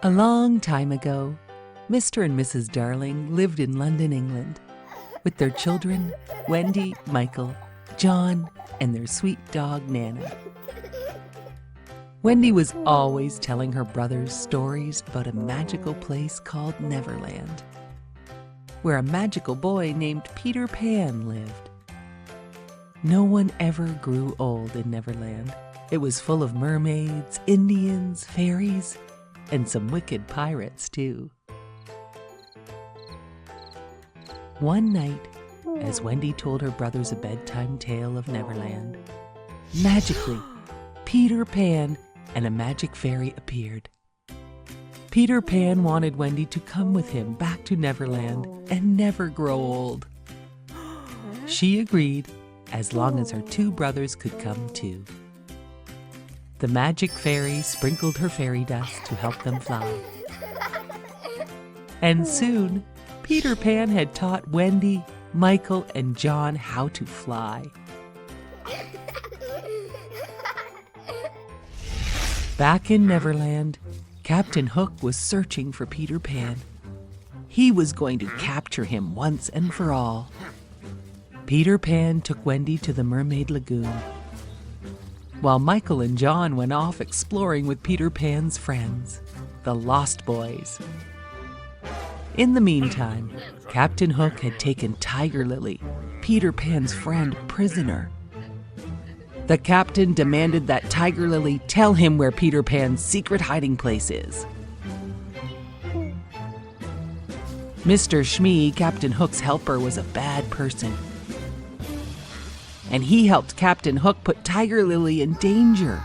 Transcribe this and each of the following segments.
A long time ago, Mr. and Mrs. Darling lived in London, England, with their children, Wendy, Michael, John, and their sweet dog, Nana. Wendy was always telling her brothers stories about a magical place called Neverland, where a magical boy named Peter Pan lived. No one ever grew old in Neverland. It was full of mermaids, Indians, fairies, and some wicked pirates, too. One night, as Wendy told her brothers a bedtime tale of Neverland, magically, Peter Pan and a magic fairy appeared. Peter Pan wanted Wendy to come with him back to Neverland and never grow old. She agreed, as long as her two brothers could come too. The magic fairy sprinkled her fairy dust to help them fly. And soon, Peter Pan had taught Wendy, Michael, and John how to fly. Back in Neverland, Captain Hook was searching for Peter Pan. He was going to capture him once and for all. Peter Pan took Wendy to the Mermaid Lagoon, while Michael and John went off exploring with Peter Pan's friends, the Lost Boys. In the meantime, Captain Hook had taken Tiger Lily, Peter Pan's friend, prisoner. The captain demanded that Tiger Lily tell him where Peter Pan's secret hiding place is. Mr. Shmee, Captain Hook's helper, was a bad person, and he helped Captain Hook put Tiger Lily in danger.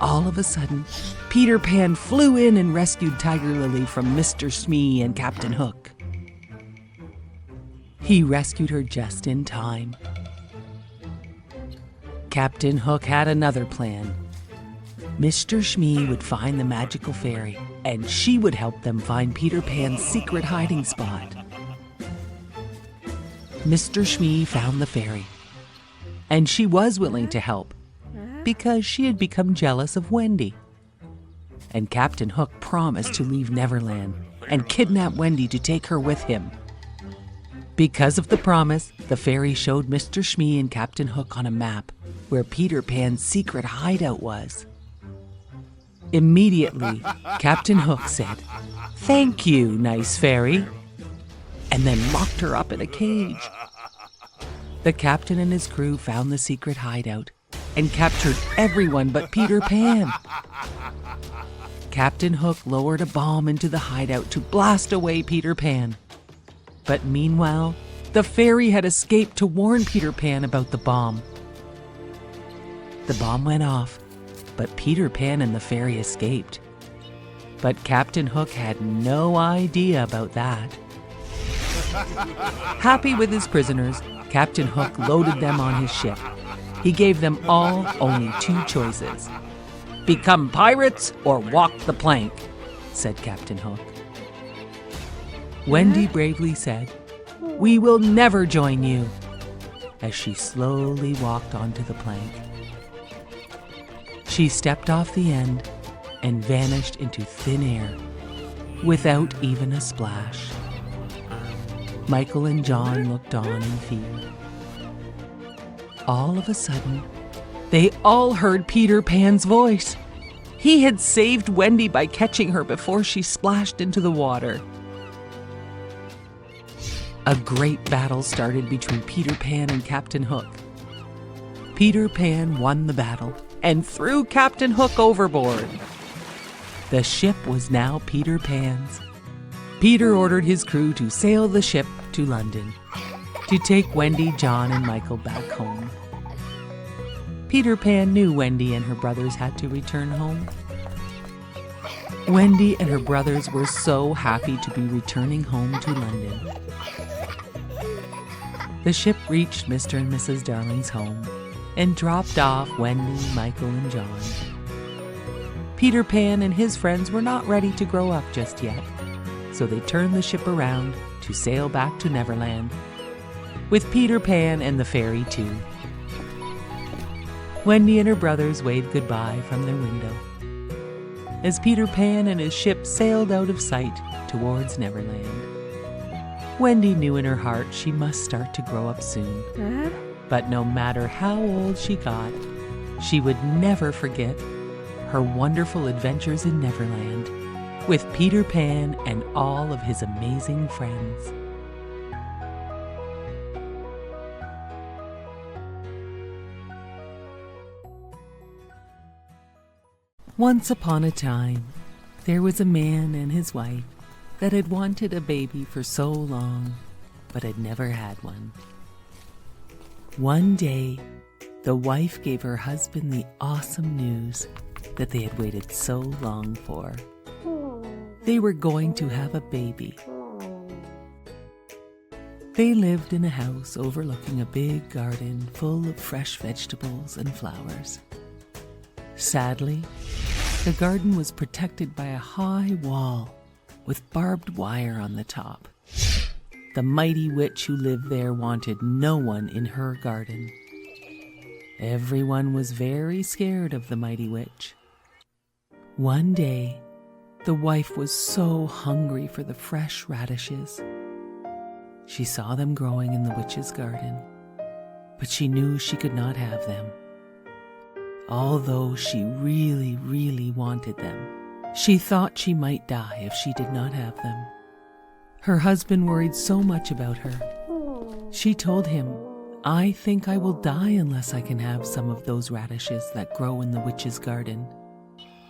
All of a sudden, Peter Pan flew in and rescued Tiger Lily from Mr. Shmee and Captain Hook. He rescued her just in time. Captain Hook had another plan. Mr. Shmee would find the magical fairy, and she would help them find Peter Pan's secret hiding spot. Mr. Shmee found the fairy, and she was willing to help because she had become jealous of Wendy. And Captain Hook promised to leave Neverland and kidnap Wendy to take her with him. Because of the promise, the fairy showed Mr. Shmee and Captain Hook on a map where Peter Pan's secret hideout was. Immediately, Captain Hook said, "Thank you, nice fairy," and then locked her up in a cage. The captain and his crew found the secret hideout and captured everyone but Peter Pan. Captain Hook lowered a bomb into the hideout to blast away Peter Pan. But meanwhile, the fairy had escaped to warn Peter Pan about the bomb. The bomb went off, but Peter Pan and the fairy escaped. But Captain Hook had no idea about that. Happy with his prisoners, Captain Hook loaded them on his ship. He gave them all only two choices. "Become pirates or walk the plank," said Captain Hook. Wendy bravely said, "We will never join you," as she slowly walked onto the plank. She stepped off the end and vanished into thin air without even a splash. Michael and John looked on in fear. All of a sudden, they all heard Peter Pan's voice. He had saved Wendy by catching her before she splashed into the water. A great battle started between Peter Pan and Captain Hook. Peter Pan won the battle and threw Captain Hook overboard. The ship was now Peter Pan's. Peter ordered his crew to sail the ship to London to take Wendy, John, and Michael back home. Peter Pan knew Wendy and her brothers had to return home. Wendy and her brothers were so happy to be returning home to London. The ship reached Mr. and Mrs. Darling's home and dropped off Wendy, Michael, and John. Peter Pan and his friends were not ready to grow up just yet, so they turned the ship around to sail back to Neverland, with Peter Pan and the fairy too. Wendy and her brothers waved goodbye from their window as Peter Pan and his ship sailed out of sight towards Neverland. Wendy knew in her heart she must start to grow up soon. But no matter how old she got, she would never forget her wonderful adventures in Neverland with Peter Pan and all of his amazing friends. Once upon a time, there was a man and his wife that had wanted a baby for so long, but had never had one. One day, the wife gave her husband the awesome news that they had waited so long for. They were going to have a baby. They lived in a house overlooking a big garden full of fresh vegetables and flowers. Sadly, the garden was protected by a high wall with barbed wire on the top. The mighty witch who lived there wanted no one in her garden. Everyone was very scared of the mighty witch. One day, the wife was so hungry for the fresh radishes. She saw them growing in the witch's garden, but she knew she could not have them. Although she really, really wanted them, she thought she might die if she did not have them. Her husband worried so much about her. She told him, "I think I will die unless I can have some of those radishes that grow in the witch's garden."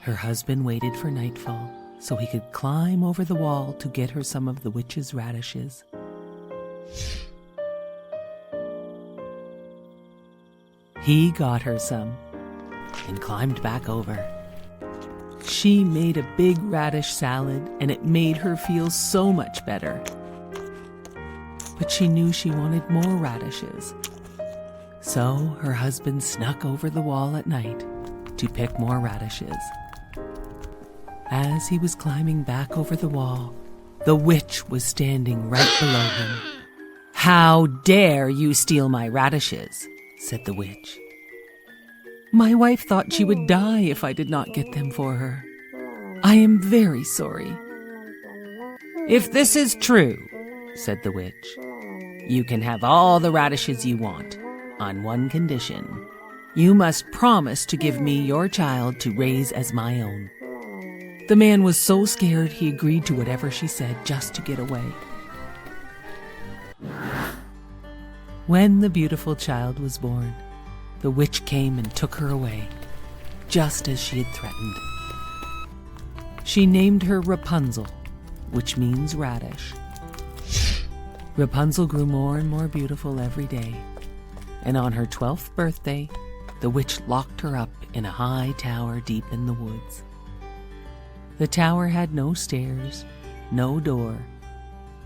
Her husband waited for nightfall so he could climb over the wall to get her some of the witch's radishes. He got her some and climbed back over. She made a big radish salad, and it made her feel so much better. But she knew she wanted more radishes. So her husband snuck over the wall at night to pick more radishes. As he was climbing back over the wall, the witch was standing right below him. "How dare you steal my radishes?" said the witch. "My wife thought she would die if I did not get them for her. I am very sorry." "If this is true," said the witch, "you can have all the radishes you want, on one condition. You must promise to give me your child to raise as my own." The man was so scared he agreed to whatever she said just to get away. When the beautiful child was born, the witch came and took her away, just as she had threatened. She named her Rapunzel, which means radish. Rapunzel grew more and more beautiful every day, and on her 12th birthday, the witch locked her up in a high tower deep in the woods. The tower had no stairs, no door,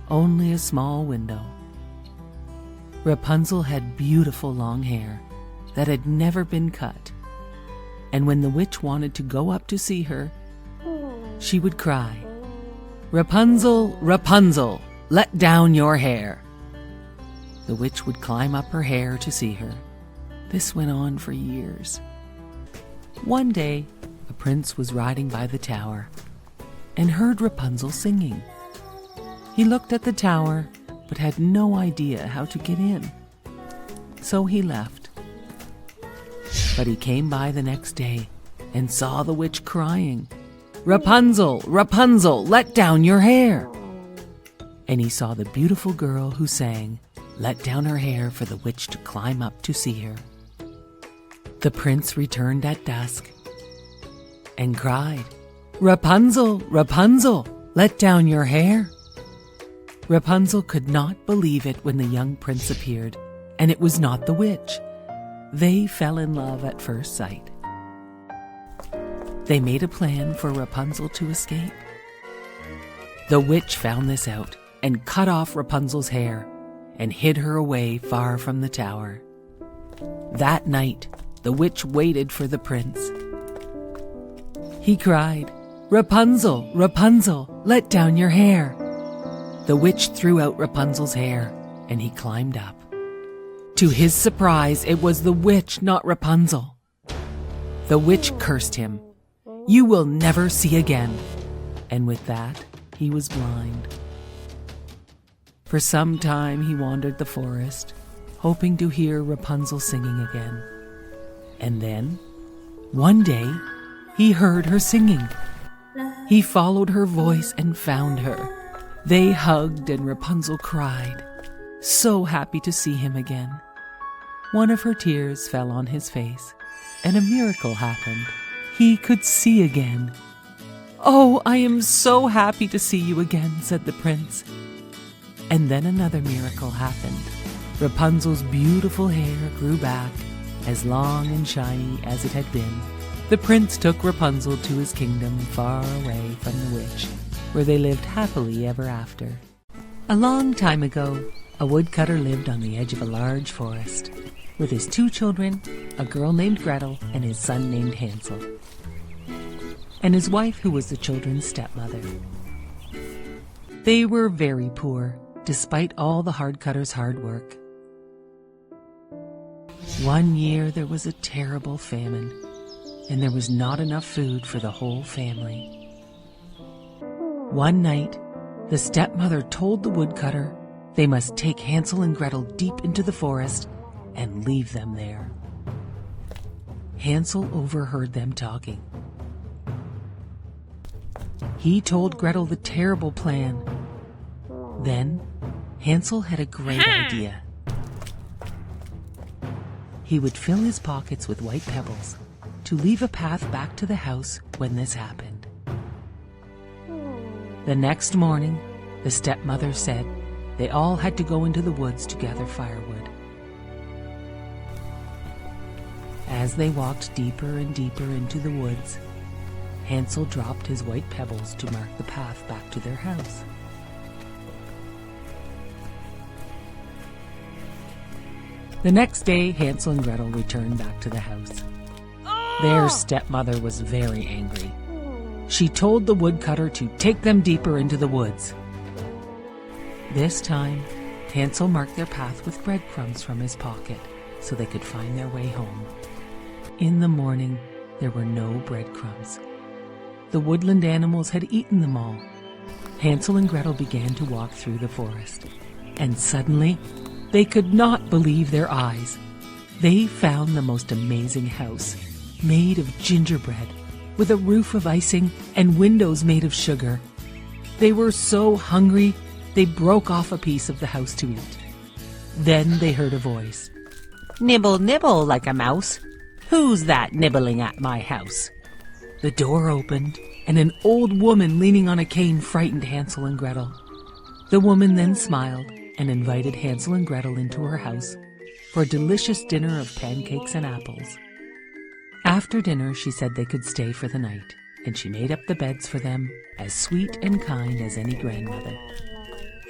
only a small window. Rapunzel had beautiful long hair that had never been cut, and when the witch wanted to go up to see her, she would cry, "Rapunzel, Rapunzel, let down your hair." The witch would climb up her hair to see her. This went on for years. One day, a prince was riding by the tower and heard Rapunzel singing. He looked at the tower but had no idea how to get in. So he left. But he came by the next day and saw the witch crying, "Rapunzel, Rapunzel, let down your hair." And he saw the beautiful girl who sang, let down her hair for the witch to climb up to see her. The prince returned at dusk and cried, "Rapunzel, Rapunzel, let down your hair." Rapunzel could not believe it when the young prince appeared, and it was not the witch. They fell in love at first sight. They made a plan for Rapunzel to escape. The witch found this out and cut off Rapunzel's hair and hid her away far from the tower. That night, the witch waited for the prince. He cried, "Rapunzel, Rapunzel, let down your hair." The witch threw out Rapunzel's hair, and he climbed up. To his surprise, it was the witch, not Rapunzel. The witch cursed him. "You will never see again." And with that, he was blind. For some time he wandered the forest, hoping to hear Rapunzel singing again. And then, one day, he heard her singing. He followed her voice and found her. They hugged and Rapunzel cried, so happy to see him again. One of her tears fell on his face, and a miracle happened. He could see again. "Oh, I am so happy to see you again," said the prince. And then another miracle happened. Rapunzel's beautiful hair grew back, as long and shiny as it had been. The prince took Rapunzel to his kingdom far away from the witch, where they lived happily ever after. A long time ago, a woodcutter lived on the edge of a large forest, with his 2 children, a girl named Gretel and his son named Hansel, and his wife who was the children's stepmother. They were very poor, despite all the hardcutter's hard work. One year there was a terrible famine, and there was not enough food for the whole family. One night, the stepmother told the woodcutter they must take Hansel and Gretel deep into the forest and leave them there. Hansel overheard them talking. He told Gretel the terrible plan. Then, Hansel had a great idea. He would fill his pockets with white pebbles to leave a path back to the house when this happened. The next morning, the stepmother said they all had to go into the woods to gather firewood. As they walked deeper and deeper into the woods, Hansel dropped his white pebbles to mark the path back to their house. The next day, Hansel and Gretel returned back to the house. Their stepmother was very angry. She told the woodcutter to take them deeper into the woods. This time, Hansel marked their path with breadcrumbs from his pocket so they could find their way home. In the morning, there were no breadcrumbs. The woodland animals had eaten them all. Hansel and Gretel began to walk through the forest, and suddenly, they could not believe their eyes. They found the most amazing house, made of gingerbread, with a roof of icing and windows made of sugar. They were so hungry, they broke off a piece of the house to eat. Then they heard a voice. "Nibble, nibble like a mouse. Who's that nibbling at my house?" The door opened, and an old woman leaning on a cane frightened Hansel and Gretel. The woman then smiled and invited Hansel and Gretel into her house for a delicious dinner of pancakes and apples. After dinner, she said they could stay for the night, and she made up the beds for them, as sweet and kind as any grandmother.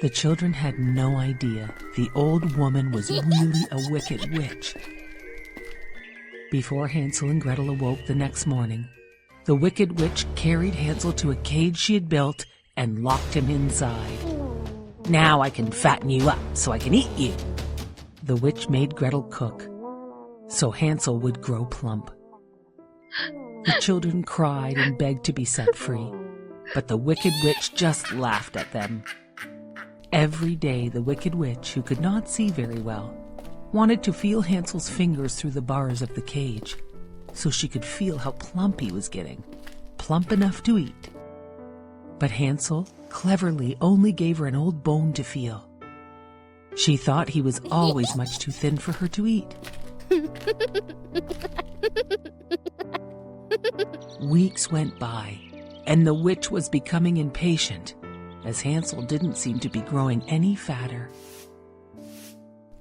The children had no idea the old woman was really a wicked witch. Before Hansel and Gretel awoke the next morning, the wicked witch carried Hansel to a cage she had built and locked him inside. "Now I can fatten you up so I can eat you." The witch made Gretel cook, so Hansel would grow plump. The children cried and begged to be set free, but the wicked witch just laughed at them. Every day the wicked witch, who could not see very well, wanted to feel Hansel's fingers through the bars of the cage, so she could feel how plump he was getting, plump enough to eat. But Hansel cleverly only gave her an old bone to feel. She thought he was always much too thin for her to eat. Weeks went by, and the witch was becoming impatient, as Hansel didn't seem to be growing any fatter.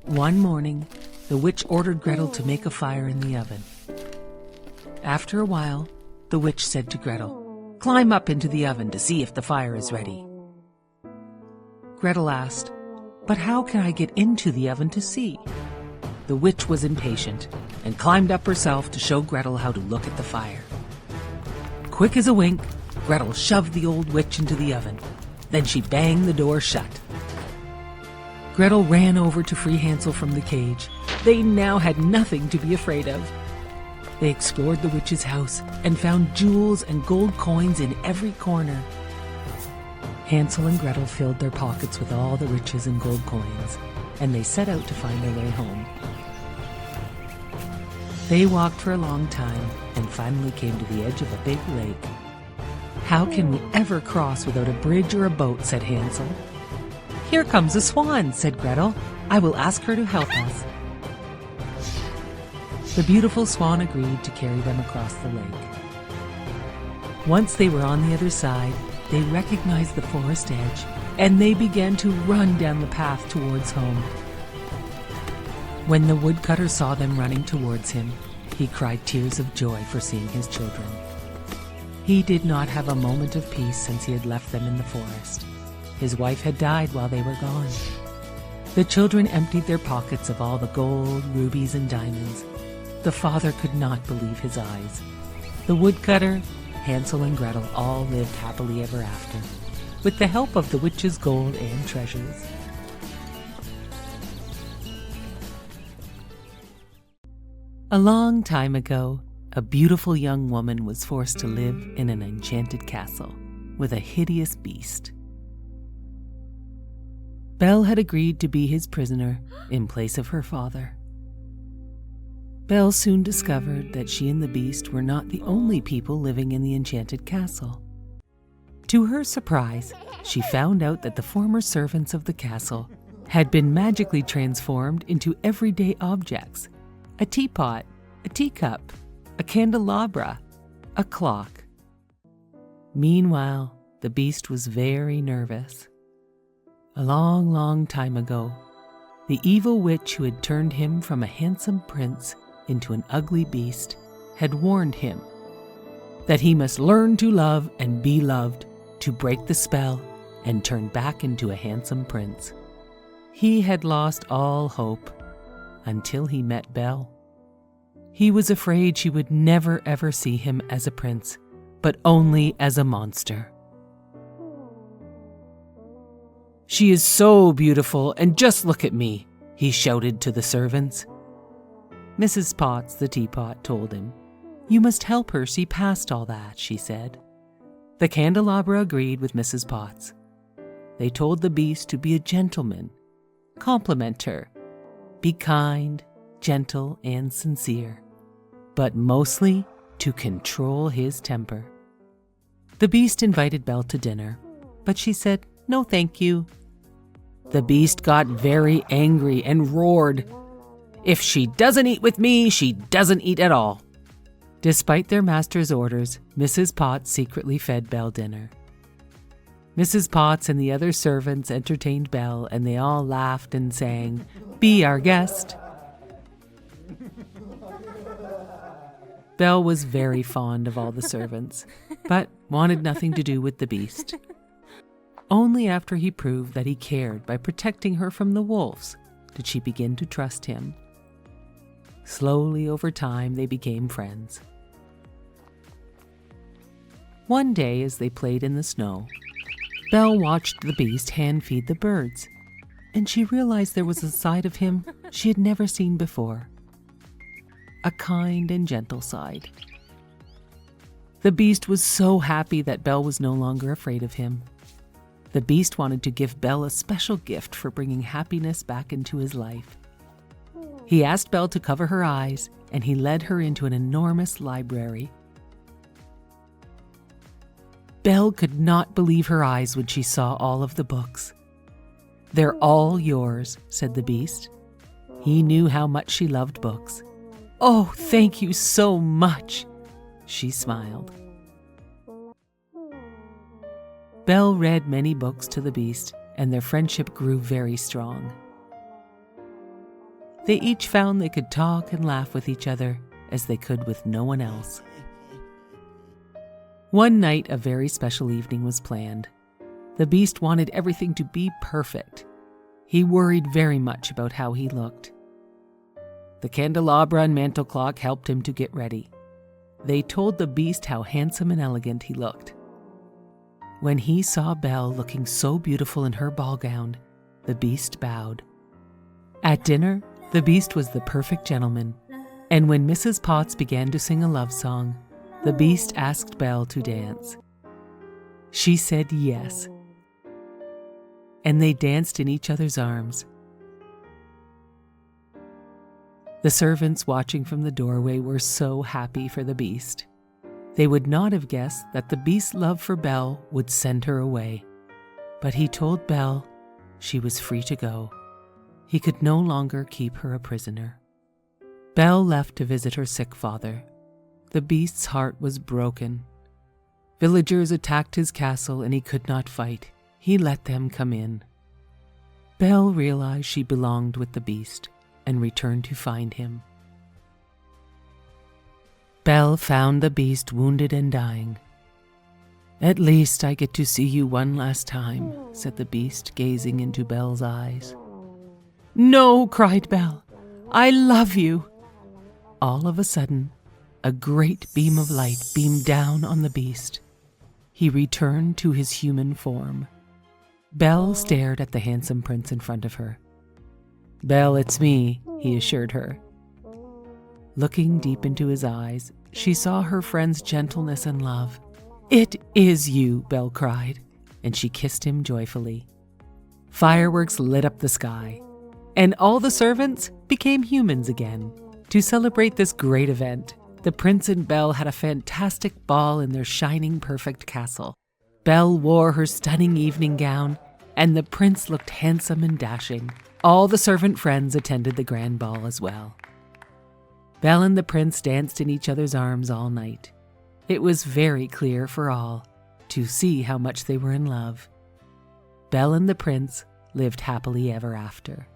One morning, the witch ordered Gretel to make a fire in the oven. After a while, the witch said to Gretel, "Climb up into the oven to see if the fire is ready." Gretel asked, "But how can I get into the oven to see?" The witch was impatient and climbed up herself to show Gretel how to look at the fire. Quick as a wink, Gretel shoved the old witch into the oven. Then she banged the door shut. Gretel ran over to free Hansel from the cage. They now had nothing to be afraid of. They explored the witch's house and found jewels and gold coins in every corner. Hansel and Gretel filled their pockets with all the riches and gold coins, and they set out to find their way home. They walked for a long time and finally came to the edge of a big lake. "How can we ever cross without a bridge or a boat?" said Hansel. "Here comes a swan," said Gretel. "I will ask her to help us." The beautiful swan agreed to carry them across the lake. Once they were on the other side, they recognized the forest edge, and they began to run down the path towards home. When the woodcutter saw them running towards him, he cried tears of joy for seeing his children. He did not have a moment of peace since he had left them in the forest. His wife had died while they were gone. The children emptied their pockets of all the gold, rubies, and diamonds. The father could not believe his eyes. The woodcutter, Hansel, and Gretel all lived happily ever after, with the help of the witch's gold and treasures. A long time ago, a beautiful young woman was forced to live in an enchanted castle with a hideous beast. Belle had agreed to be his prisoner in place of her father. Belle soon discovered that she and the beast were not the only people living in the enchanted castle. To her surprise, she found out that the former servants of the castle had been magically transformed into everyday objects: a teapot, a teacup, a candelabra, a clock. Meanwhile, the beast was very nervous. A long, long time ago, the evil witch who had turned him from a handsome prince into an ugly beast had warned him that he must learn to love and be loved to break the spell and turn back into a handsome prince. He had lost all hope until he met Belle. He was afraid she would never ever see him as a prince, but only as a monster. "She is so beautiful, and just look at me," he shouted to the servants. Mrs. Potts, the teapot, told him, "You must help her see past all that," she said. The candelabra agreed with Mrs. Potts. They told the beast to be a gentleman, compliment her, be kind, gentle, and sincere, but mostly to control his temper. The beast invited Belle to dinner, but she said, "No, thank you." The beast got very angry and roared, "If she doesn't eat with me, she doesn't eat at all." Despite their master's orders, Mrs. Potts secretly fed Belle dinner. Mrs. Potts and the other servants entertained Belle, and they all laughed and sang, "Be our guest." Belle was very fond of all the servants, but wanted nothing to do with the beast. Only after he proved that he cared by protecting her from the wolves did she begin to trust him. Slowly over time, they became friends. One day, as they played in the snow, Belle watched the beast hand feed the birds, and she realized there was a side of him she had never seen before. A kind and gentle side. The beast was so happy that Belle was no longer afraid of him. The beast wanted to give Belle a special gift for bringing happiness back into his life. He asked Belle to cover her eyes, and he led her into an enormous library. Belle could not believe her eyes when she saw all of the books. "They're all yours," said the beast. He knew how much she loved books. "Oh, thank you so much," she smiled. Belle read many books to the beast, and their friendship grew very strong. They each found they could talk and laugh with each other as they could with no one else. One night, a very special evening was planned. The beast wanted everything to be perfect. He worried very much about how he looked. The candelabra and mantel clock helped him to get ready. They told the beast how handsome and elegant he looked. When he saw Belle looking so beautiful in her ball gown, the beast bowed. At dinner, the beast was the perfect gentleman. And when Mrs. Potts began to sing a love song, the Beast asked Belle to dance. She said yes, and they danced in each other's arms. The servants watching from the doorway were so happy for the Beast. They would not have guessed that the Beast's love for Belle would send her away. But he told Belle she was free to go. He could no longer keep her a prisoner. Belle left to visit her sick father. The Beast's heart was broken. Villagers attacked his castle and he could not fight. He let them come in. Belle realized she belonged with the Beast and returned to find him. Belle found the Beast wounded and dying. "At least I get to see you one last time," said the Beast, gazing into Belle's eyes. "No," cried Belle. "I love you." All of a sudden, a great beam of light beamed down on the Beast. He returned to his human form. Belle stared at the handsome prince in front of her. "Belle, it's me," he assured her. Looking deep into his eyes, she saw her friend's gentleness and love. "It is you," Belle cried, and she kissed him joyfully. Fireworks lit up the sky, and all the servants became humans again. To celebrate this great event, the prince and Belle had a fantastic ball in their shining, perfect castle. Belle wore her stunning evening gown, and the prince looked handsome and dashing. All the servant friends attended the grand ball as well. Belle and the prince danced in each other's arms all night. It was very clear for all to see how much they were in love. Belle and the prince lived happily ever after.